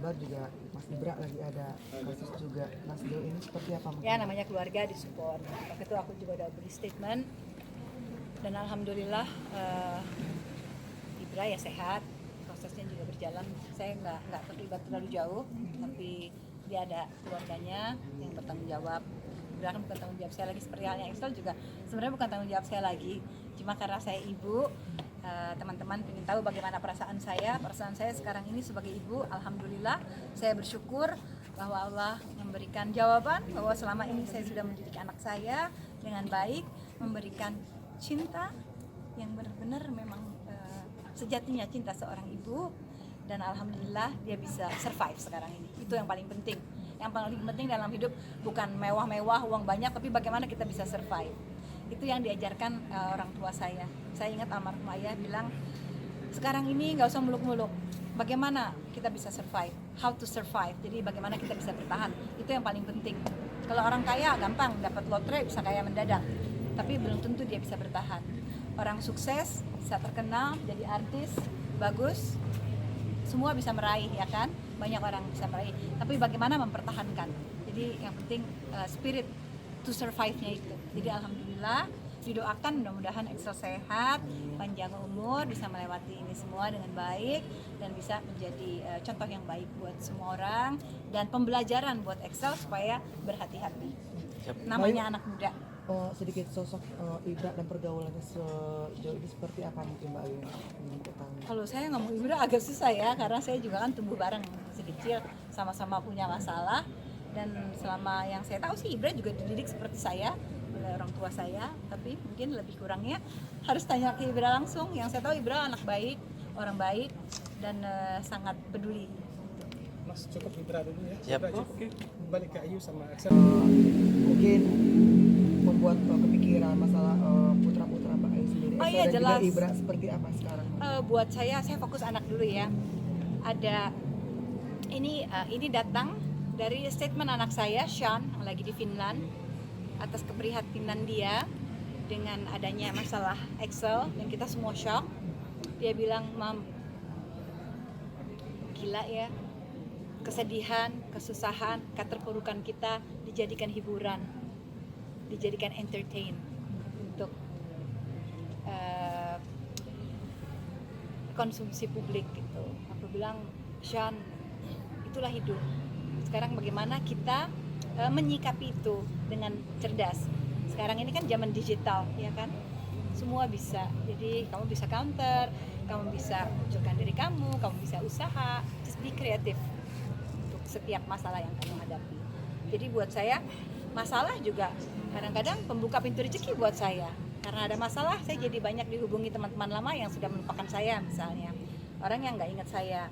kabar juga Mas Ibra lagi ada kasus juga. Nah sejauh ini seperti apa? Ya namanya keluarga disupport. Waktu itu aku juga udah beri statement dan alhamdulillah Ibra ya sehat, prosesnya juga berjalan. Saya nggak terlibat terlalu jauh, tapi dia ada keluarganya yang bertanggung jawab. Ibra kan bukan tanggung jawab saya lagi, seperti halnya Excel juga sebenarnya bukan tanggung jawab saya lagi. Cuma karena saya ibu, teman-teman ingin tahu bagaimana perasaan saya sekarang ini sebagai ibu. Alhamdulillah saya bersyukur bahwa Allah memberikan jawaban bahwa selama ini saya sudah mendidik anak saya dengan baik, memberikan cinta yang benar-benar memang sejatinya cinta seorang ibu, dan alhamdulillah dia bisa survive sekarang ini. Itu yang paling penting. Yang paling penting dalam hidup bukan mewah-mewah, uang banyak, tapi bagaimana kita bisa survive. Itu yang diajarkan orang tua saya. Saya ingat almarhum ayah bilang, sekarang ini nggak usah muluk-muluk. Bagaimana kita bisa survive? How to survive? Jadi bagaimana kita bisa bertahan? Itu yang paling penting. Kalau orang kaya gampang, dapat lotre bisa kaya mendadak. Tapi belum tentu dia bisa bertahan. Orang sukses, bisa terkenal, jadi artis, bagus, semua bisa meraih, ya kan? Banyak orang bisa meraih. Tapi bagaimana mempertahankan? Jadi yang penting spirit to survive-nya itu. Jadi alhamdulillah didoakan mudah-mudahan Excel sehat, panjang umur, bisa melewati ini semua dengan baik dan bisa menjadi contoh yang baik buat semua orang dan pembelajaran buat Excel supaya berhati-hati. Namanya anak muda. Sedikit sosok Ibra dan pergaulannya sejauh ini seperti apa mungkin Mbak Ayu ingin ketahui? Kalau saya ngomong Ibra agak susah ya, karena saya juga kan tumbuh bareng sedikit, sama-sama punya masalah. Dan selama yang saya tahu sih Ibra juga dididik seperti saya oleh orang tua saya, tapi mungkin lebih kurangnya harus tanya ke Ibra langsung. Yang saya tahu Ibra anak baik, orang baik, dan sangat peduli. Mas cukup Ibra dulu ya. Siap. Oke. Balik ke Ayu sama Axel. Mungkin membuat kepikiran masalah putra-putra Mbak Ayu sendiri. Oh Excel iya, dan jelas. juga Ibra seperti apa sekarang? Buat saya fokus anak dulu ya. Ada ini datang dari statement anak saya, Sean, yang lagi di Finland, atas keprihatinan dia dengan adanya masalah Excel dan kita semua shock. Dia bilang, "Mam, gila ya, kesedihan, kesusahan, keterpurukan kita dijadikan hiburan, dijadikan entertain untuk konsumsi publik gitu." Aku bilang, "Sean, itulah hidup. Sekarang bagaimana kita menyikapi itu dengan cerdas. Sekarang ini kan zaman digital, ya kan? Semua bisa. Jadi kamu bisa counter, kamu bisa munculkan diri kamu bisa usaha, just be kreatif untuk setiap masalah yang kamu hadapi." Jadi buat saya masalah juga kadang-kadang pembuka pintu rezeki buat saya. Karena ada masalah, saya jadi banyak dihubungi teman-teman lama yang sudah melupakan saya misalnya. Orang yang nggak ingat saya.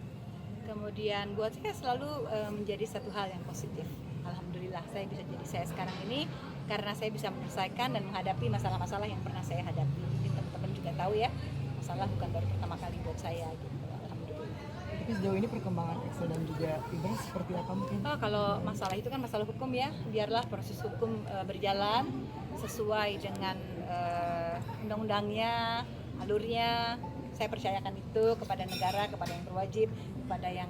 Kemudian buat saya selalu menjadi satu hal yang positif. Alhamdulillah saya bisa jadi saya sekarang ini karena saya bisa menyelesaikan dan menghadapi masalah-masalah yang pernah saya hadapi. Jadi teman-teman juga tahu ya, masalah bukan baru pertama kali buat saya gitu. Alhamdulillah. Tapi sejauh ini perkembangan Excel dan juga Ibra seperti apa mungkin? Kalau masalah itu kan masalah hukum ya, biarlah proses hukum berjalan sesuai dengan undang-undangnya, alurnya. Saya percayakan itu kepada negara, kepada yang berwajib, kepada yang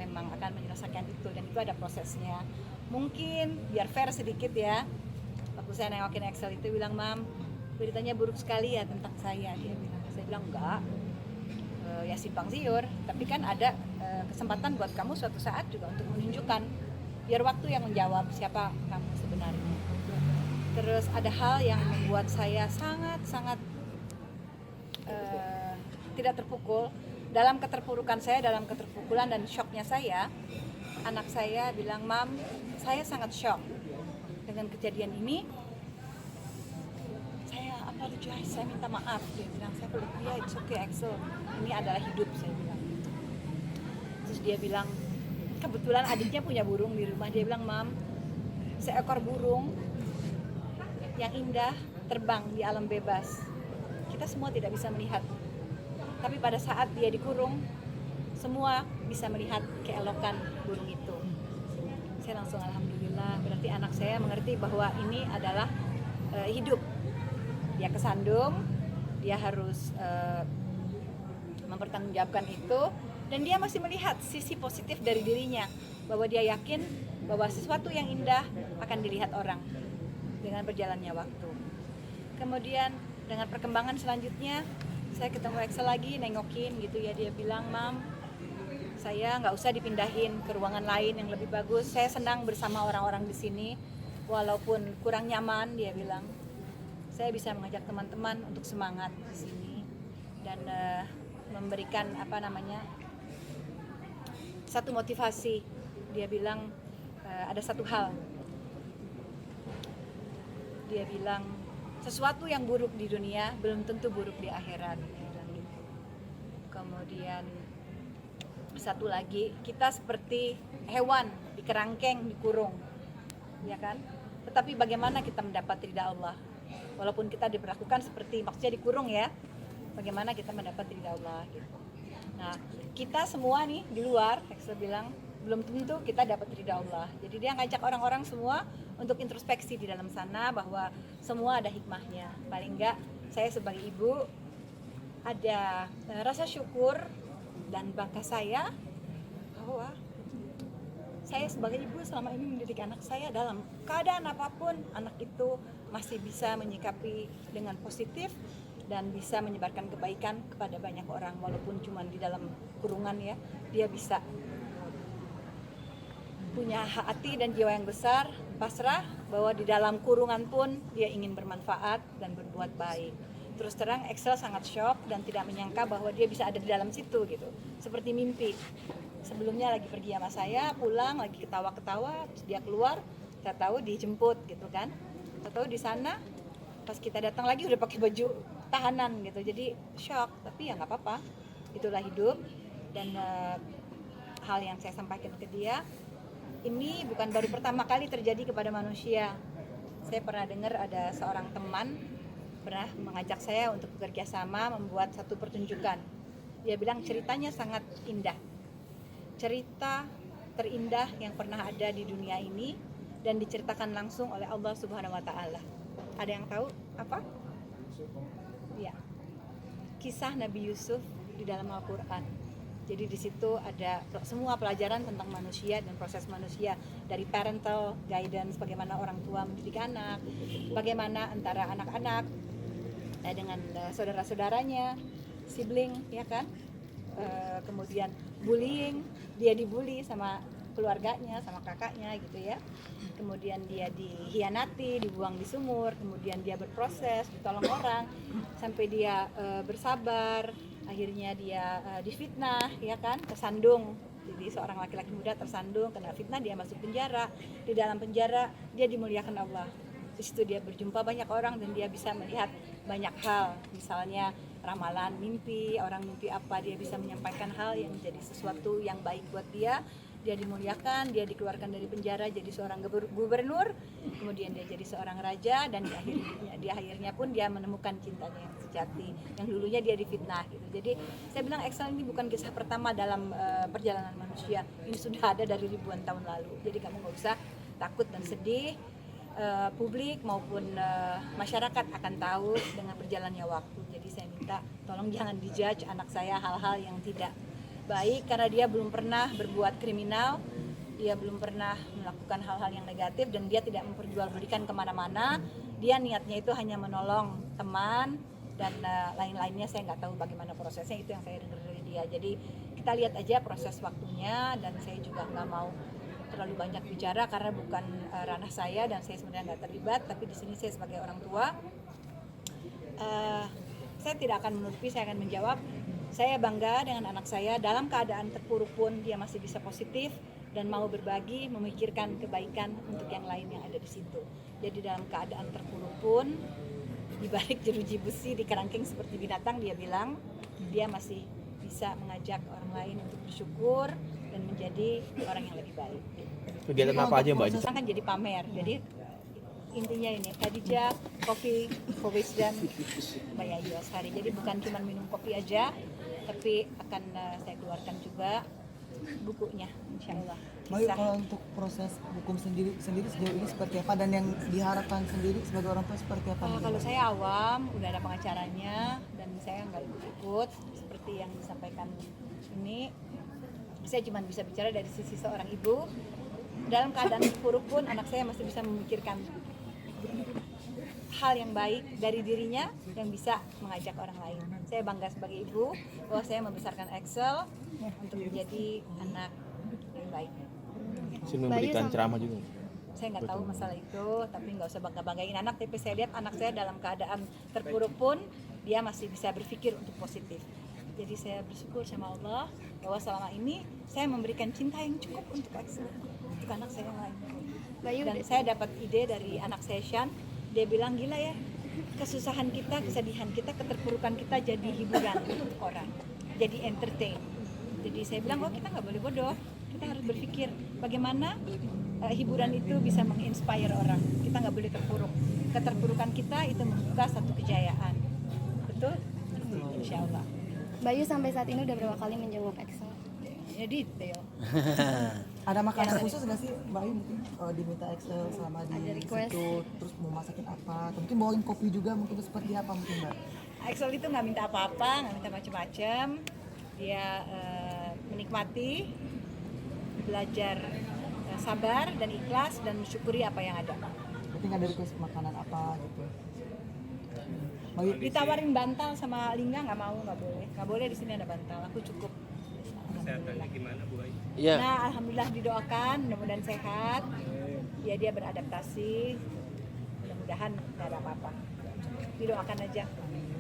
memang akan menyelesaikan itu, dan itu ada prosesnya. Mungkin biar fair sedikit ya, waktu saya nengokin Excel itu bilang, "Mam, beritanya buruk sekali ya tentang saya," dia bilang. Saya bilang enggak, ya simpang siur, tapi kan ada kesempatan buat kamu suatu saat juga untuk menunjukkan, biar waktu yang menjawab siapa kamu sebenarnya. Terus ada hal yang membuat saya sangat tidak terpukul dalam keterpurukan saya, dalam keterpukulan dan syoknya saya. Anak saya bilang, "Mam, saya sangat syok dengan kejadian ini. Saya apologize, saya minta maaf." Dia bilang, "Saya peluk dia, it's okay Axel, ini adalah hidup," saya bilang. Terus dia bilang, kebetulan adiknya punya burung di rumah. Dia bilang, "Mam, seekor burung yang indah terbang di alam bebas. Kita semua tidak bisa melihat. Tapi pada saat dia dikurung, semua bisa melihat keelokan burung itu." Saya langsung alhamdulillah, berarti anak saya mengerti bahwa ini adalah hidup. Dia kesandung, dia harus mempertanggungjawabkan itu, dan dia masih melihat sisi positif dari dirinya, bahwa dia yakin bahwa sesuatu yang indah akan dilihat orang dengan berjalannya waktu. Kemudian dengan perkembangan selanjutnya, saya ketemu Excel lagi, nengokin gitu ya, dia bilang, "Mam, saya nggak usah dipindahin ke ruangan lain yang lebih bagus. Saya senang bersama orang-orang di sini, walaupun kurang nyaman," dia bilang. "Saya bisa mengajak teman-teman untuk semangat di sini dan memberikan satu motivasi." Dia bilang ada satu hal. Dia bilang sesuatu yang buruk di dunia belum tentu buruk di akhirat. Dia bilang gitu. Kemudian satu lagi, kita seperti hewan di kerangkeng, dikurung, ya kan? Tetapi bagaimana kita mendapat ridha Allah? Walaupun kita diperlakukan seperti, maksudnya dikurung ya, bagaimana kita mendapat ridha Allah gitu. Nah, kita semua nih di luar, Excel bilang, belum tentu kita dapat ridha Allah. Jadi dia ngajak orang-orang semua untuk introspeksi di dalam sana, bahwa semua ada hikmahnya. Paling enggak saya sebagai ibu ada rasa syukur dan bangga saya bahwa saya sebagai ibu selama ini mendidik anak saya dalam keadaan apapun, anak itu masih bisa menyikapi dengan positif dan bisa menyebarkan kebaikan kepada banyak orang, walaupun cuma di dalam kurungan ya. Dia bisa punya hati dan jiwa yang besar, pasrah, bahwa di dalam kurungan pun dia ingin bermanfaat dan berbuat baik. Terus terang Excel sangat shock dan tidak menyangka bahwa dia bisa ada di dalam situ gitu, seperti mimpi. Sebelumnya lagi pergi sama saya, pulang lagi ketawa-ketawa, terus dia keluar, saya tahu dijemput gitu kan. Saya tahu di sana pas kita datang lagi udah pakai baju tahanan gitu, jadi shock. Tapi ya nggak apa-apa, itulah hidup. Dan hal yang saya sampaikan ke dia, ini bukan baru pertama kali terjadi kepada manusia. Saya pernah dengar ada seorang teman pernah mengajak saya untuk bekerja sama membuat satu pertunjukan. Dia bilang ceritanya sangat indah, cerita terindah yang pernah ada di dunia ini, dan diceritakan langsung oleh Allah Subhanahu wa Ta'ala. Ada yang tahu apa? Ya, kisah Nabi Yusuf di dalam Al-Quran. Jadi di situ ada semua pelajaran tentang manusia dan proses manusia, dari parental guidance, bagaimana orang tua mendidik anak, bagaimana antara anak-anak dengan saudara-saudaranya, sibling, ya kan? Kemudian bullying, dia dibully sama keluarganya, sama kakaknya gitu ya. Kemudian dia dihianati, dibuang di sumur, kemudian dia berproses, ditolong orang, sampai dia bersabar. Akhirnya dia difitnah, ya kan, tersandung. Jadi seorang laki-laki muda tersandung, kena fitnah, dia masuk penjara. Di dalam penjara dia dimuliakan Allah. Di situ dia berjumpa banyak orang dan dia bisa melihat banyak hal. Misalnya ramalan mimpi, orang mimpi apa, dia bisa menyampaikan hal yang menjadi sesuatu yang baik buat dia. Dia dimuliakan, dia dikeluarkan dari penjara jadi seorang gubernur, kemudian dia jadi seorang raja, dan di akhirnya pun dia menemukan cintanya yang sejati, yang dulunya dia difitnah gitu. Jadi saya bilang Excel ini bukan kisah pertama dalam perjalanan manusia, ini sudah ada dari ribuan tahun lalu. Jadi kamu nggak usah takut dan sedih. Publik maupun masyarakat akan tahu dengan berjalannya waktu. Jadi saya minta tolong jangan dijudge anak saya hal-hal yang tidak baik, karena dia belum pernah berbuat kriminal, dia belum pernah melakukan hal-hal yang negatif, dan dia tidak memperjualbelikan kemana-mana. Dia niatnya itu hanya menolong teman dan lain-lainnya. Saya nggak tahu bagaimana prosesnya, itu yang saya dengar dari dia. Jadi kita lihat aja proses waktunya, dan saya juga nggak mau terlalu banyak bicara karena bukan ranah saya dan saya sebenarnya nggak terlibat. Tapi di sini saya sebagai orang tua, saya tidak akan menutupi, saya akan menjawab. Saya bangga dengan anak saya, dalam keadaan terpuruk pun dia masih bisa positif dan mau berbagi, memikirkan kebaikan untuk yang lain yang ada di situ. Jadi dalam keadaan terpuruk pun, di balik jeruji besi di kerangkeng seperti binatang, dia bilang dia masih bisa mengajak orang lain untuk bersyukur dan menjadi orang yang lebih baik. Kegiatan apa aja Mbak? Kan jadi pamer. Jadi intinya ini, Khadijah Coffee for Wisdom Mbak Yayu Ashari. Jadi bukan cuma minum kopi aja, tapi akan saya keluarkan juga bukunya, insya Allah. Bayu, kalau untuk proses hukum sendiri sejauh ini seperti apa, dan yang diharapkan sendiri sebagai orang tua seperti apa? Kalau saya awam, udah ada pengacaranya dan saya nggak ikut seperti yang disampaikan ini. Saya cuma bisa bicara dari sisi seorang ibu. Dalam keadaan buruk pun anak saya masih bisa memikirkan hal yang baik dari dirinya yang bisa mengajak orang lain. Saya bangga sebagai ibu bahwa saya membesarkan Axel untuk menjadi anak yang baik. Sini memberikan ceramah juga. Saya nggak tahu masalah itu, tapi nggak usah bangga-banggain anak. Tapi saya lihat anak saya dalam keadaan terpuruk pun dia masih bisa berpikir untuk positif. Jadi saya bersyukur sama Allah bahwa selama ini saya memberikan cinta yang cukup untuk Axel, untuk anak saya yang lain. Dan saya dapat ide dari anak saya Shan, dia bilang gila ya, kesusahan kita, kesedihan kita, keterpurukan kita jadi hiburan untuk orang, jadi entertain. Jadi saya bilang, oh kita nggak boleh bodoh, kita harus berpikir bagaimana hiburan itu bisa menginspire orang. Kita nggak boleh terpuruk. Keterpurukan kita itu membuka satu kejayaan. Betul? Insya Allah. Bayu sampai saat ini udah berapa kali menjenguk Axel? Ya detail. Ada makanan khusus nggak sih Mbak Ayu mungkin diminta Excel selama di Ada request. situ, terus mau masakin apa, atau mungkin bawain kopi juga mungkin seperti apa mungkin Mbak? Axel itu nggak minta apa-apa, nggak minta macam-macam. Dia menikmati, belajar sabar dan ikhlas dan mensyukuri apa yang ada. Berarti nggak ada request makanan apa gitu? Mbak Ayu, Ditawarin bantal sama Lingga nggak mau, nggak boleh di sini ada bantal. Aku cukup. Kesehatannya gimana Bu Ayu? Iya. Nah, alhamdulillah didoakan, mudah-mudahan sehat. Ya dia beradaptasi, mudah-mudahan nggak ada apa-apa. Didoakan aja.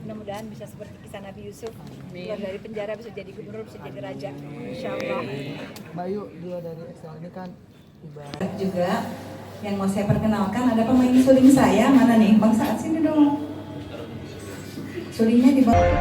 Mudah-mudahan bisa seperti kisah Nabi Yusuf, keluar dari penjara bisa jadi gubernur, bisa jadi raja. Insya Allah. Mbak Ayu juga dari Excel ini kan ibarat Juga yang mau saya perkenalkan ada pemain suling saya, mana nih? Bang Saat sini dong. Sulingnya di bawah.